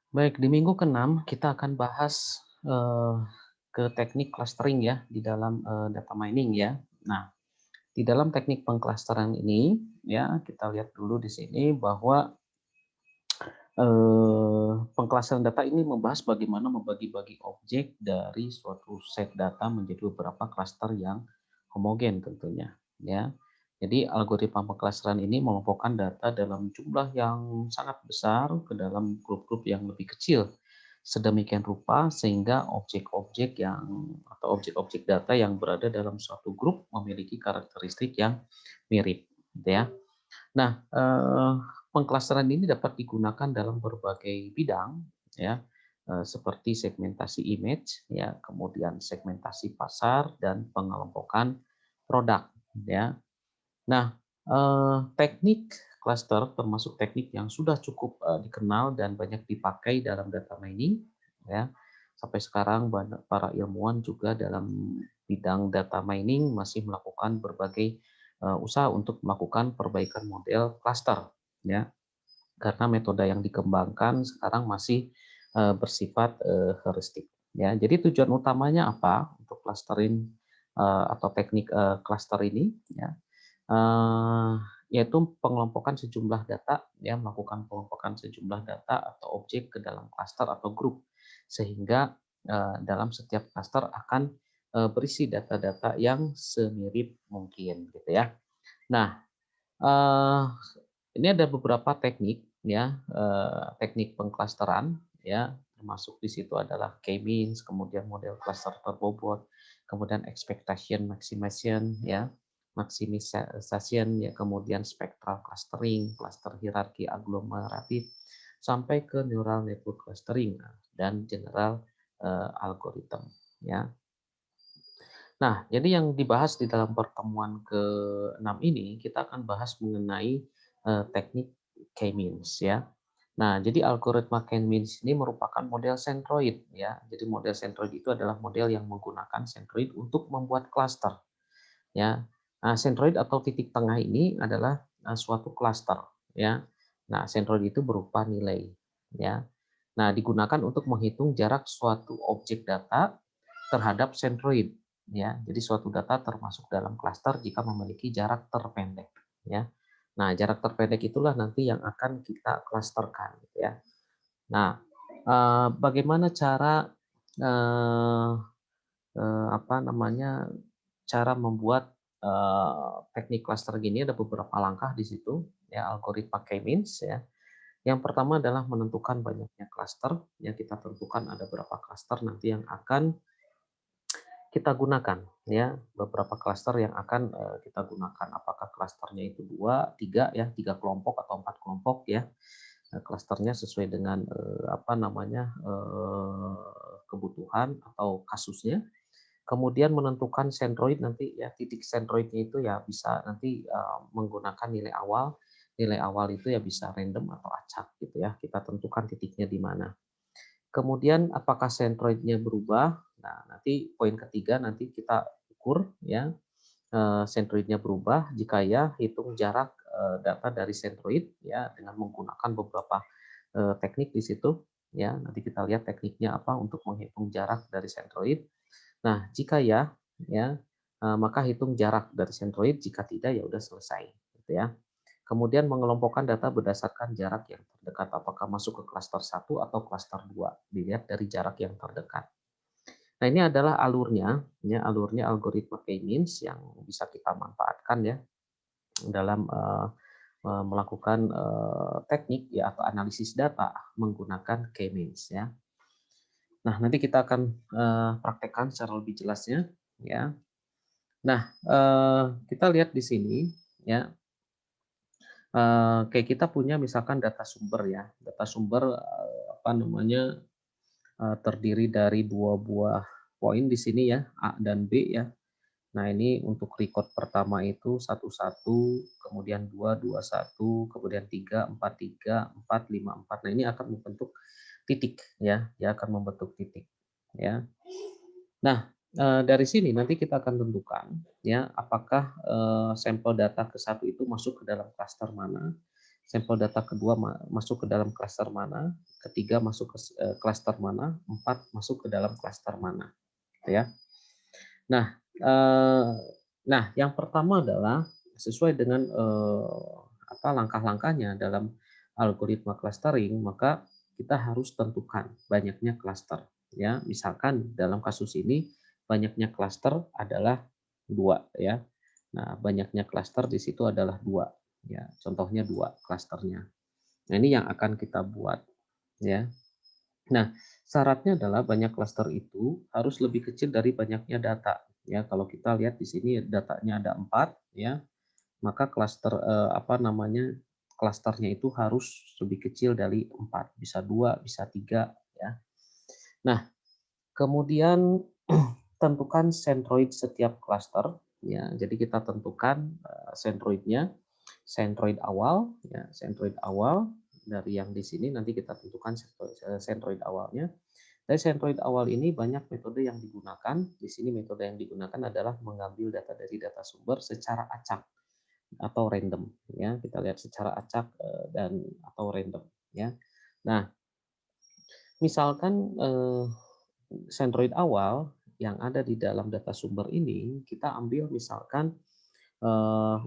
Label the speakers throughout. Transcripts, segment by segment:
Speaker 1: Baik, di minggu ke-6 kita akan bahas, ke teknik clustering ya di dalam, data mining ya. Nah, di dalam teknik pengklasteran ini ya, kita lihat dulu di sini bahwa, pengklasteran data ini membahas bagaimana membagi-bagi objek dari suatu set data menjadi beberapa klaster yang homogen tentunya ya. Jadi algoritma pengklasteran ini mengelompokkan data dalam jumlah yang sangat besar ke dalam grup-grup yang lebih kecil. Sedemikian rupa sehingga objek-objek objek-objek data yang berada dalam suatu grup memiliki karakteristik yang mirip, gitu ya. Nah, pengklasteran ini dapat digunakan dalam berbagai bidang ya, seperti segmentasi image ya, kemudian segmentasi pasar dan pengelompokan produk ya. Nah, teknik cluster termasuk teknik yang sudah cukup, dikenal dan banyak dipakai dalam data mining, ya. Sampai sekarang para ilmuwan juga dalam bidang data mining masih melakukan berbagai, usaha untuk melakukan perbaikan model cluster, ya. Karena metode yang dikembangkan sekarang masih, bersifat, heuristik, ya. Jadi tujuan utamanya apa untuk clustering, atau teknik, cluster ini, ya. Eee, Yaitu pengelompokan sejumlah data ya, melakukan pengelompokan sejumlah data atau objek ke dalam klaster atau grup. Sehingga, dalam setiap klaster akan, berisi data-data yang semirip mungkin gitu ya. Nah, eee, ini ada beberapa teknik ya, teknik pengklasteran ya, termasuk di situ adalah K-means, kemudian model cluster terbobot, kemudian expectation maximization ya, maximization ya, kemudian spectral clustering, cluster hierarki aglomeratif, sampai ke neural network clustering dan general algorithm ya. Nah, jadi yang dibahas di dalam pertemuan ke-6 ini, kita akan bahas mengenai, teknik K-means ya. Nah, jadi algoritma K-means ini merupakan model centroid ya. Jadi model centroid itu adalah model yang menggunakan centroid untuk membuat cluster ya. Nah, centroid atau titik tengah ini adalah, suatu cluster ya. Nah, centroid itu berupa nilai ya. Nah, digunakan untuk menghitung jarak suatu objek data terhadap centroid ya. Jadi suatu data termasuk dalam klaster jika memiliki jarak terpendek ya. Nah, jarak terpendek itulah nanti yang akan kita klasterkan gitu ya. Nah, bagaimana cara eh, apa namanya cara membuat teknik cluster gini ada beberapa langkah di situ ya, algoritma K-means ya. Yang pertama adalah menentukan banyaknya klaster, ya kita tentukan ada berapa klaster nanti yang akan kita gunakan ya, beberapa klaster yang akan, kita gunakan. Apakah klasternya itu 2 3 ya, 3 kelompok atau 4 kelompok ya. Klasternya sesuai dengan, apa namanya, kebutuhan atau kasusnya. Kemudian menentukan sentroid nanti ya, titik sentroidnya itu ya bisa nanti, menggunakan nilai awal itu ya bisa random atau acak gitu ya, kita tentukan titiknya di mana. Kemudian apakah sentroidnya berubah? Nah, nanti poin ketiga nanti kita ukur ya, sentroidnya berubah, jika ya hitung jarak, data dari sentroid ya dengan menggunakan beberapa, teknik di situ ya, nanti kita lihat tekniknya apa untuk menghitung jarak dari sentroid. Nah, jika ya, ya, maka hitung jarak dari sentroid, jika tidak ya udah selesai, gitu ya. Kemudian mengelompokkan data berdasarkan jarak yang terdekat, apakah masuk ke klaster satu atau klaster 2 dilihat dari jarak yang terdekat. Nah, ini adalah alurnya, ya, alurnya algoritma K-means yang bisa kita manfaatkan ya dalam melakukan teknik ya atau analisis data menggunakan K-means ya. Nah, nanti kita akan praktekkan secara lebih jelasnya ya. Nah, kita lihat di sini ya, kayak kita punya misalkan data sumber ya, data sumber, apa namanya, terdiri dari 2 buah poin di sini ya, A dan B ya. Nah, ini untuk record pertama itu 11, kemudian 221, kemudian 343, 454. Nah, ini akan membentuk titik ya, dia akan membentuk titik ya. Nah, dari sini nanti kita akan tentukan ya, apakah, sampel data ke satu itu masuk ke dalam klaster mana, sampel data kedua masuk ke dalam klaster mana, ketiga masuk ke klaster mana, empat masuk ke dalam klaster mana, gitu ya. Nah, yang pertama adalah sesuai dengan langkah-langkahnya dalam algoritma clustering, maka kita harus tentukan banyaknya klaster. Ya, misalkan dalam kasus ini banyaknya klaster adalah 2 ya. Nah, banyaknya klaster di situ adalah 2 ya. Contohnya 2 klasternya. Nah, ini yang akan kita buat ya. Nah, syaratnya adalah banyak klaster itu harus lebih kecil dari banyaknya data. Ya, kalau kita lihat di sini datanya ada 4 ya, maka klaster klasternya itu harus lebih kecil dari 4, bisa 2, bisa 3 ya. Nah, kemudian tentukan centroid setiap klaster ya. Jadi kita tentukan centroidnya, centroid awal ya, centroid awal dari yang di sini nanti kita tentukan centroid awalnya. Dari centroid awal ini banyak metode yang digunakan. Di sini metode yang digunakan adalah mengambil data dari data sumber secara acak atau random ya. Kita lihat secara acak dan atau random ya. Nah, misalkan centroid awal yang ada di dalam data sumber ini kita ambil misalkan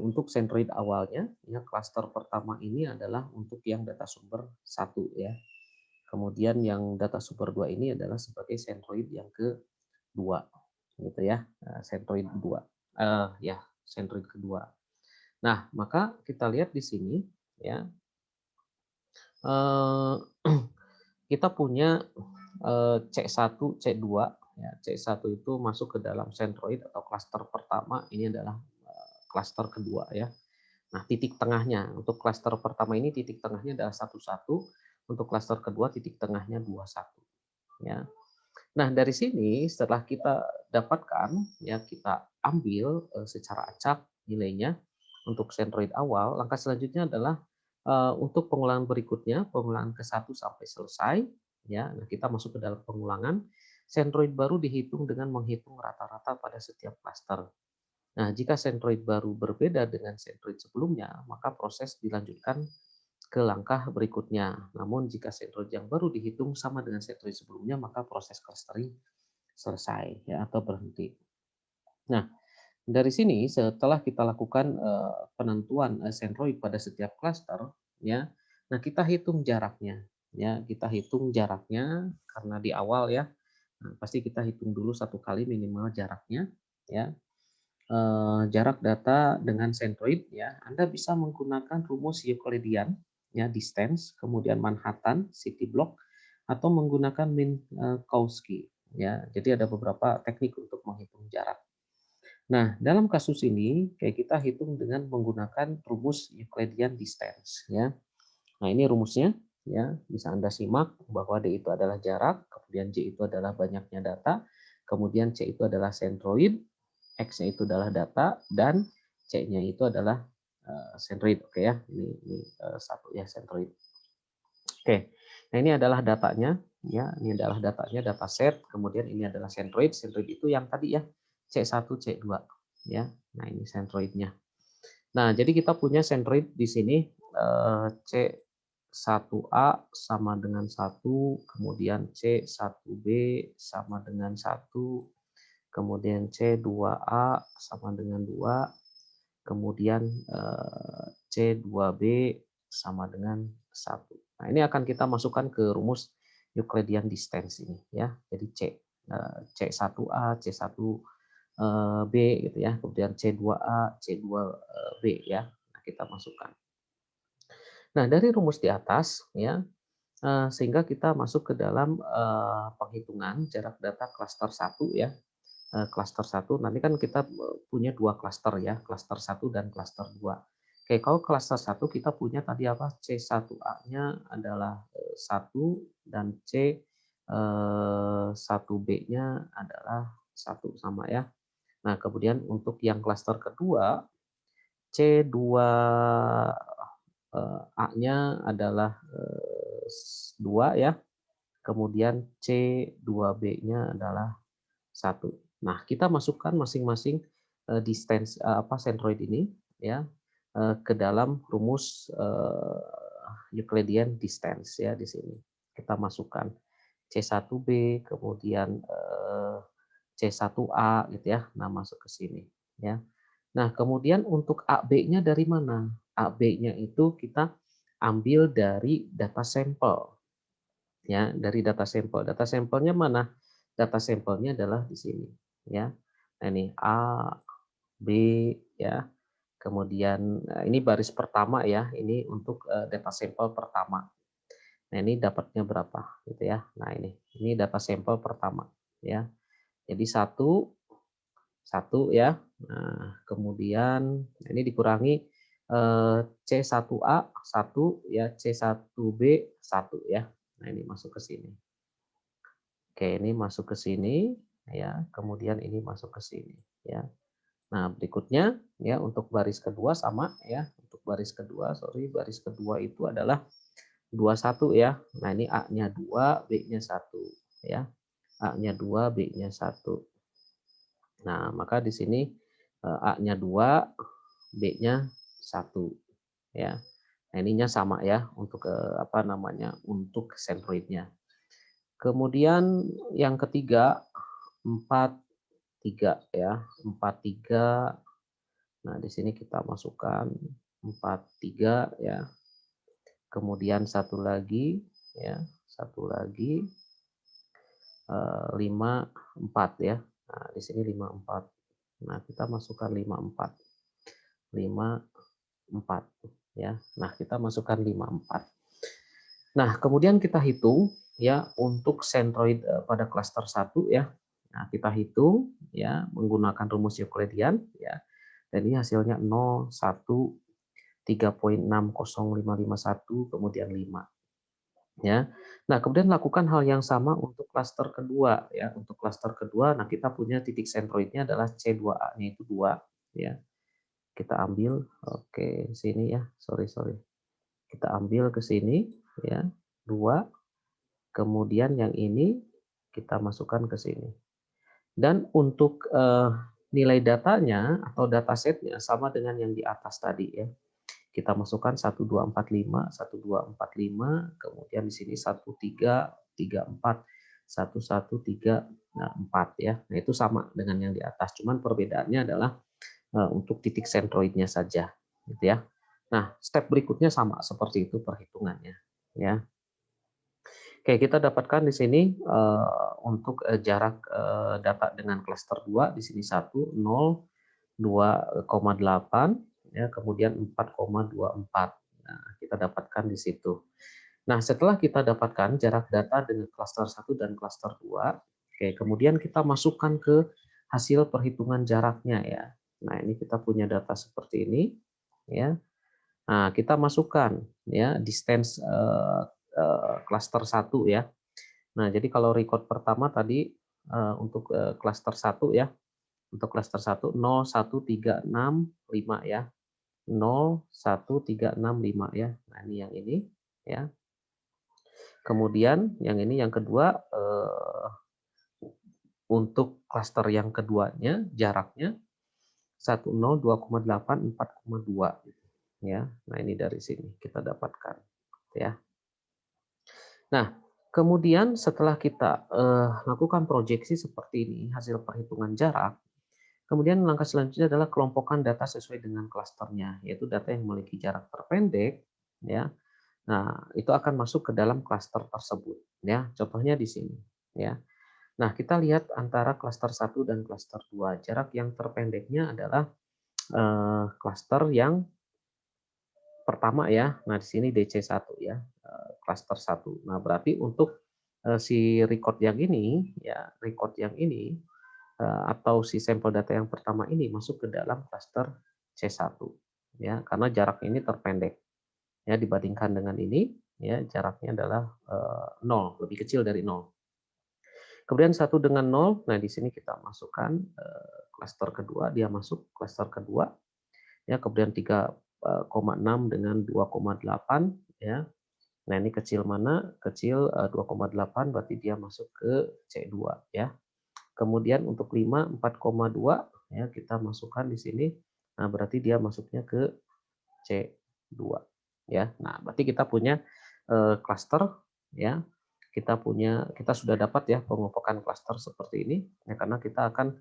Speaker 1: untuk centroid awalnya ya, klaster pertama ini adalah untuk yang data sumber 1 ya. Kemudian yang data sumber 2 ini adalah sebagai centroid yang kedua gitu ya. Centroid 2. Ya, centroid kedua. Nah, maka kita lihat di sini ya. Kita punya C1, C2 ya. C1 itu masuk ke dalam centroid atau klaster pertama, ini adalah klaster kedua ya. Nah, titik tengahnya untuk klaster pertama ini titik tengahnya adalah 11, untuk klaster kedua titik tengahnya 21 ya. Nah, dari sini setelah kita dapatkan ya, kita ambil secara acak nilainya untuk centroid awal, langkah selanjutnya adalah untuk pengulangan berikutnya, pengulangan ke-1 sampai selesai ya. Nah, kita masuk ke dalam pengulangan. Centroid baru dihitung dengan menghitung rata-rata pada setiap klaster. Nah, jika centroid baru berbeda dengan centroid sebelumnya, maka proses dilanjutkan ke langkah berikutnya. Namun jika centroid yang baru dihitung sama dengan centroid sebelumnya, maka proses clustering selesai ya atau berhenti. Nah, dari sini setelah kita lakukan penentuan centroid pada setiap klaster ya, nah kita hitung jaraknya ya, kita hitung jaraknya karena di awal ya. Nah, pasti kita hitung dulu 1 kali minimal jaraknya ya. Jarak data dengan centroid ya, Anda bisa menggunakan rumus Euclidean ya, distance, kemudian Manhattan, city block, atau menggunakan Minkowski ya. Jadi ada beberapa teknik untuk menghitung jarak. Nah, dalam kasus ini kayak kita hitung dengan menggunakan rumus Euclidean distance ya. Nah, ini rumusnya ya, bisa Anda simak bahwa D itu adalah jarak, kemudian J itu adalah banyaknya data, kemudian C itu adalah centroid, X-nya itu adalah data, dan C-nya itu adalah centroid. Oke ya, ini satu ya centroid. Oke, nah ini adalah datanya ya, ini adalah datanya, data set, kemudian ini adalah centroid. Centroid itu yang tadi ya, C1, C2 ya. Nah, ini centroidnya. Nah, jadi kita punya centroid di sini C1A sama dengan 1, kemudian C1B sama dengan 1, kemudian C2A sama dengan 2, kemudian C2B sama dengan 1. Nah, ini akan kita masukkan ke rumus Euclidean distance ini ya. Jadi C1A, C1B gitu ya, kemudian C2A, C2B ya. Nah, kita masukkan. Nah, dari rumus di atas ya, sehingga kita masuk ke dalam penghitungan jarak data klaster 1 ya. Klaster 1 nanti kan kita punya 2 klaster ya, klaster 1 dan klaster 2. Oke, kalau klaster 1 kita punya tadi apa? C1A-nya adalah 1 dan C1B-nya adalah 1 sama ya. Nah, kemudian untuk yang klaster kedua C2A-nya adalah 2 ya. Kemudian C2B-nya adalah 1. Nah, kita masukkan masing-masing distance centroid ini ya. ke dalam rumus Euclidean distance ya di sini. Kita masukkan C1B, kemudian C1A gitu ya. Nah, masuk ke sini ya. Nah, kemudian untuk AB-nya dari mana? AB-nya itu kita ambil dari data sampel ya, dari data sampel. Data sampelnya mana? Data sampelnya adalah di sini ya. Nah, ini A, B ya. Kemudian ini baris pertama ya, ini untuk data sampel pertama. Nah, ini dapatnya berapa gitu ya. Nah, ini data sampel pertama ya. Jadi satu ya. Nah, kemudian ini dikurangi C1A 1 ya, C1B 1 ya. Nah, ini masuk ke sini. Oke, ini masuk ke sini ya. Kemudian ini masuk ke sini ya. Nah, berikutnya ya untuk baris kedua sama ya. Untuk baris kedua, baris kedua itu adalah 21 ya. Nah, ini A-nya 2, B-nya 1 ya. A-nya 2, B-nya 1. Nah, maka di sini A-nya 2, B-nya 1 ya. Nah, ininya sama ya untuk apa namanya? Untuk centroidnya. Kemudian yang ketiga 43 ya. 43. Nah, di sini kita masukkan 43 ya. Kemudian satu lagi ya, satu lagi 54 ya. Nah, di sini 54. Nah, kita masukkan 54. 54 ya. Nah, kita masukkan 54. Nah, kemudian kita hitung ya untuk centroid pada klaster 1 ya. Nah, kita hitung ya menggunakan rumus Euclidean ya. Dan ini hasilnya 0, 1, 3.60551 kemudian 5 ya. Nah, kemudian lakukan hal yang sama untuk klaster kedua ya. Untuk klaster kedua nah kita punya titik sentroidnya adalah C2A-nya itu 2 ya. Kita ambil sini ya. Sorry. Kita ambil ke sini ya. 2. Kemudian yang ini kita masukkan ke sini. Dan untuk nilai datanya atau datasetnya sama dengan yang di atas tadi ya. Kita masukkan 1245, 1245, kemudian di sini 1334, 1134 ya. Nah, itu sama dengan yang di atas, cuman perbedaannya adalah untuk titik sentroidnya saja gitu ya. Nah, step berikutnya sama seperti itu perhitungannya ya. Oke, kita dapatkan di sini untuk jarak data dengan klaster 2 di sini 1, 0, 2,8 ya, kemudian 4,24. Nah, kita dapatkan di situ. Nah, setelah kita dapatkan jarak data dengan klaster 1 dan klaster 2, oke, kemudian kita masukkan ke hasil perhitungan jaraknya ya. Nah, ini kita punya data seperti ini ya. Nah, kita masukkan ya distance klaster 1 ya. Nah, jadi kalau record pertama tadi untuk klaster 1 ya. Untuk klaster 1 01365 ya. 01365 ya. Nah, ini yang ini ya. Kemudian yang ini yang kedua untuk klaster yang keduanya jaraknya 102,8 4,2 ya. Nah, ini dari sini kita dapatkan ya. Nah, kemudian setelah kita lakukan proyeksi seperti ini, hasil perhitungan jarak, kemudian langkah selanjutnya adalah kelompokkan data sesuai dengan klasternya, yaitu data yang memiliki jarak terpendek, ya. Nah, itu akan masuk ke dalam klaster tersebut, ya. Contohnya di sini, ya. Nah, kita lihat antara klaster 1 dan klaster 2. Jarak yang terpendeknya adalah klaster yang pertama ya. Nah, di sini DC1 ya, klaster 1. Nah, berarti untuk si record yang ini ya, record yang ini atau si sampel data yang pertama ini masuk ke dalam klaster C1 ya, karena jaraknya ini terpendek ya dibandingkan dengan ini ya, jaraknya adalah 0, lebih kecil dari 0. Kemudian 1 dengan 0, nah di sini kita masukkan klaster kedua, dia masuk klaster kedua ya, kemudian 3,6 dengan 2,8 ya. Nah, ini kecil mana? Kecil 2,8 berarti dia masuk ke C2 ya. Kemudian untuk 5 4,2 ya kita masukkan di sini. Nah, berarti dia masuknya ke C2 ya. Nah, berarti kita punya klaster ya. Kita sudah dapat ya pengelompokan klaster seperti ini ya, karena kita akan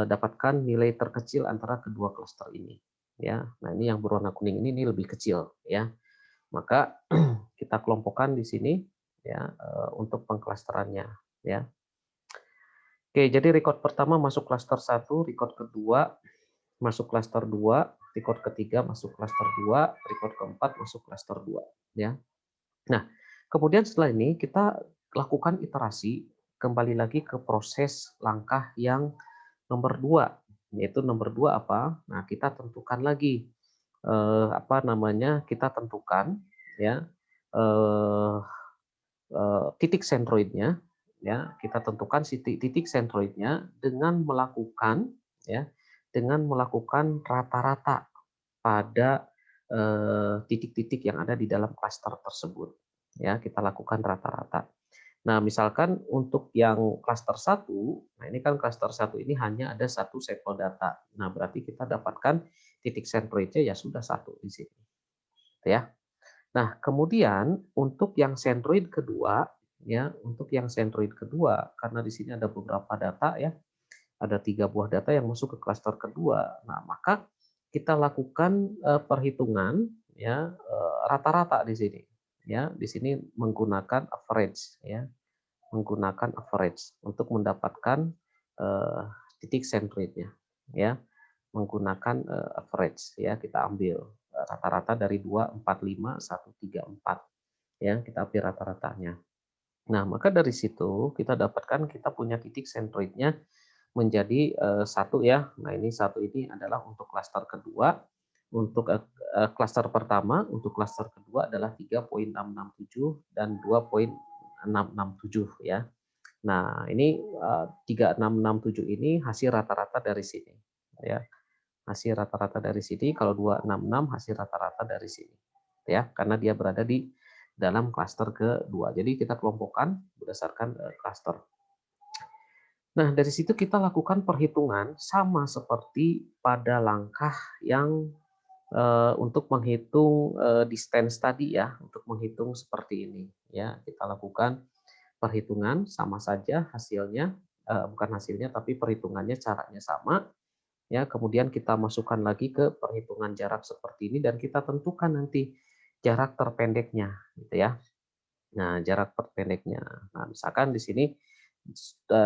Speaker 1: dapatkan nilai terkecil antara kedua klaster ini ya. Nah, ini yang berwarna kuning ini lebih kecil ya. Maka kita kelompokkan di sini ya untuk pengklasterannya ya. Oke, jadi record pertama masuk klaster 1, record kedua masuk klaster 2, record ketiga masuk klaster 2, record keempat masuk klaster 2 ya. Nah, kemudian setelah ini kita lakukan iterasi kembali lagi ke proses langkah yang nomor 2, yaitu nomor 2 apa? Nah, kita tentukan lagi apa namanya? Kita tentukan ya eh, titik sentroidnya ya, kita tentukan titik sentroidnya dengan melakukan ya, dengan melakukan rata-rata pada titik-titik yang ada di dalam klaster tersebut ya, kita lakukan rata-rata. Nah, misalkan untuk yang klaster 1, nah ini kan klaster 1 ini hanya ada satu sampel data. Nah, berarti kita dapatkan titik sentroidnya ya sudah satu di sini. Ya. Nah, kemudian untuk yang sentroid kedua, ya, untuk yang sentroid kedua, karena di sini ada beberapa data ya, ada 3 buah data yang masuk ke klaster kedua. Nah, maka kita lakukan perhitungan ya rata-rata di sini. Ya, di sini menggunakan average ya, menggunakan average untuk mendapatkan eh, titik sentroidnya ya, menggunakan average ya, kita ambil rata-rata dari 2, 4, 5, 1, 3, 4 ya, kita ambil rata-ratanya. Nah, maka dari situ kita dapatkan kita punya titik sentroidnya menjadi satu ya. Nah, ini satu ini adalah untuk klaster kedua. Untuk klaster pertama, untuk klaster kedua adalah 3,667 dan 2,667 ya. Nah, ini 3,667 ini hasil rata-rata dari sini ya. Hasil rata-rata dari sini, kalau 266 hasil rata-rata dari sini ya, karena dia berada di dalam klaster kedua. Jadi kita kelompokkan berdasarkan klaster. Nah, dari situ kita lakukan perhitungan sama seperti pada langkah yang untuk menghitung distance tadi ya, untuk menghitung seperti ini ya. Kita lakukan perhitungan sama saja hasilnya, bukan hasilnya tapi perhitungannya caranya sama ya. Kemudian kita masukkan lagi ke perhitungan jarak seperti ini dan kita tentukan nanti jarak terpendeknya gitu ya. Nah, jarak terpendeknya. Nah, misalkan di sini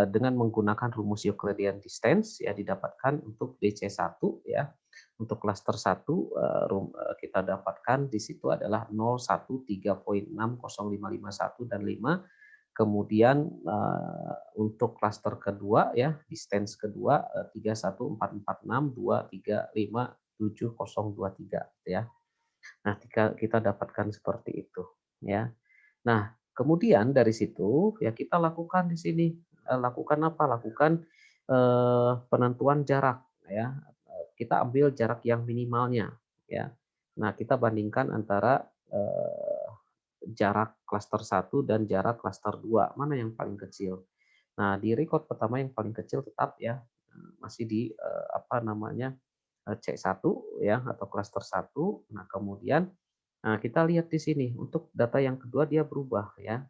Speaker 1: dengan menggunakan rumus Euclidean distance ya didapatkan untuk DC1 ya. Untuk klaster 1 kita dapatkan di situ adalah 013.60551 dan 5. Kemudian untuk klaster kedua ya, distance kedua 314462357023 ya. Nah, kita dapatkan seperti itu ya. Nah, kemudian dari situ ya kita lakukan di sini lakukan apa? Lakukan penentuan jarak ya. Kita ambil jarak yang minimalnya ya. Nah, kita bandingkan antara jarak klaster 1 dan jarak klaster 2, mana yang paling kecil. Nah, di record pertama yang paling kecil tetap ya masih di apa namanya C1 ya atau klaster 1. Nah, kemudian kita lihat di sini untuk data yang kedua dia berubah ya.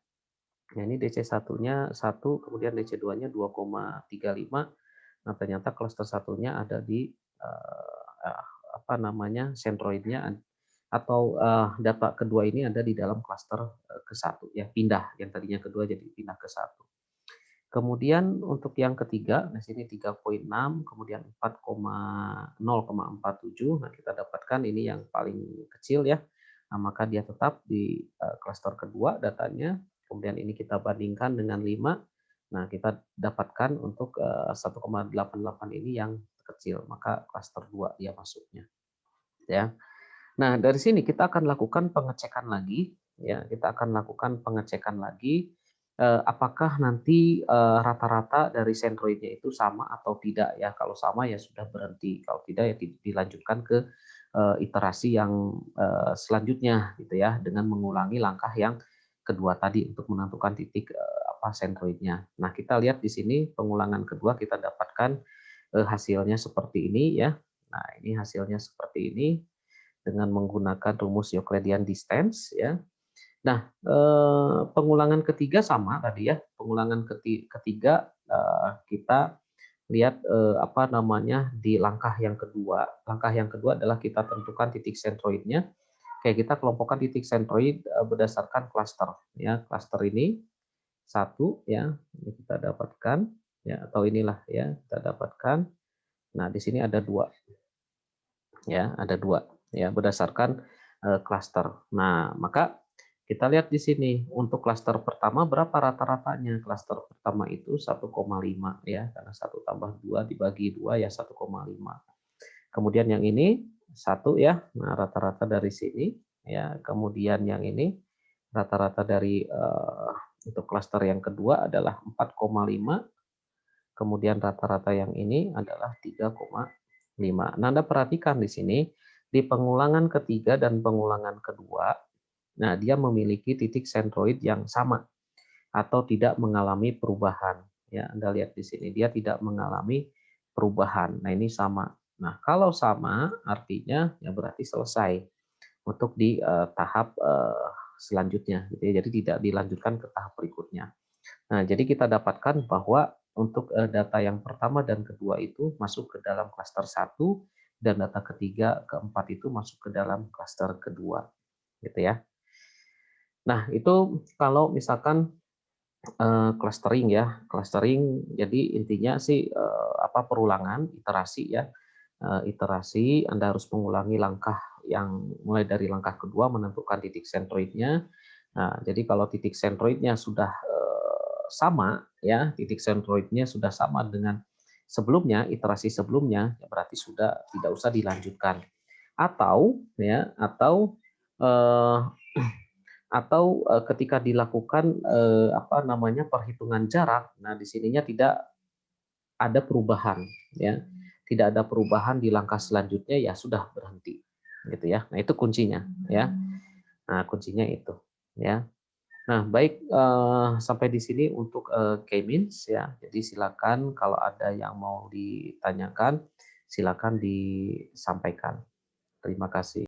Speaker 1: Nah, ini DC1-nya 1, kemudian DC2-nya 2,35. Nah, ternyata klaster satunya ada di apa namanya sentroidnya atau data kedua ini ada di dalam klaster ke-1 ya, pindah yang tadinya kedua jadi pindah ke 1. Kemudian untuk yang ketiga, nah sini 3,6, kemudian 0,47. Nah, kita dapatkan ini yang paling kecil ya. Nah, maka dia tetap di klaster kedua datanya. Kemudian ini kita bandingkan dengan 5. Nah, kita dapatkan untuk 1,88 ini yang kecil, maka klaster 2 dia masuknya. Ya. Nah, dari sini kita akan lakukan pengecekan lagi ya, kita akan lakukan pengecekan lagi apakah nanti rata-rata dari sentroidnya itu sama atau tidak ya. Kalau sama ya sudah berhenti, kalau tidak ya dilanjutkan ke iterasi yang selanjutnya gitu ya, dengan mengulangi langkah yang kedua tadi untuk menentukan titik apa sentroidnya. Nah, kita lihat di sini pengulangan kedua kita dapatkan hasilnya seperti ini ya. Nah, ini hasilnya seperti ini. dengan menggunakan rumus Euclidean distance ya. Nah, pengulangan ketiga sama tadi ya. Pengulangan ketiga kita lihat apa namanya di langkah yang kedua. Langkah yang kedua adalah kita tentukan titik sentroidnya. Kayak kita kelompokkan titik sentroid berdasarkan klaster ya. Klaster ini satu ya, ini kita dapatkan ya, atau inilah ya kita dapatkan. Nah, di sini ada dua ya, ada dua ya berdasarkan klaster. Nah, maka kita lihat di sini untuk klaster pertama berapa rata-ratanya. Klaster pertama itu 1,5 ya, karena 1 tambah 2 dibagi 2 ya 1,5. Kemudian yang ini 1 ya, nah rata-rata dari sini ya. Kemudian yang ini rata-rata dari untuk klaster yang kedua adalah 4,5. Kemudian rata-rata yang ini adalah 3,5. Nah, Anda perhatikan di sini, di pengulangan ketiga dan pengulangan kedua, nah dia memiliki titik sentroid yang sama atau tidak mengalami perubahan. Ya, Anda lihat di sini, dia tidak mengalami perubahan. Nah, ini sama. Nah, kalau sama, artinya ya berarti selesai untuk di tahap selanjutnya. Gitu ya. Jadi tidak dilanjutkan ke tahap berikutnya. Nah, jadi kita dapatkan bahwa untuk data yang pertama dan kedua itu masuk ke dalam klaster 1 dan data ketiga, keempat itu masuk ke dalam klaster kedua, gitu ya. Nah, itu kalau misalkan clustering ya, clustering jadi intinya sih apa perulangan, iterasi ya. Iterasi Anda harus mengulangi langkah yang mulai dari langkah kedua menentukan titik sentroidnya. Nah, jadi kalau titik sentroidnya sudah sama ya, titik sentroidnya sudah sama dengan sebelumnya, iterasi sebelumnya, ya berarti sudah tidak usah dilanjutkan. Atau ya, eh, ketika dilakukan apa namanya perhitungan jarak, nah di sininya tidak ada perubahan ya, tidak ada perubahan di langkah selanjutnya ya sudah berhenti gitu ya. Nah itu kuncinya ya. Nah kuncinya itu ya. Nah, baik sampai di sini untuk K-means ya. Jadi silakan kalau ada yang mau ditanyakan, silakan disampaikan. Terima kasih.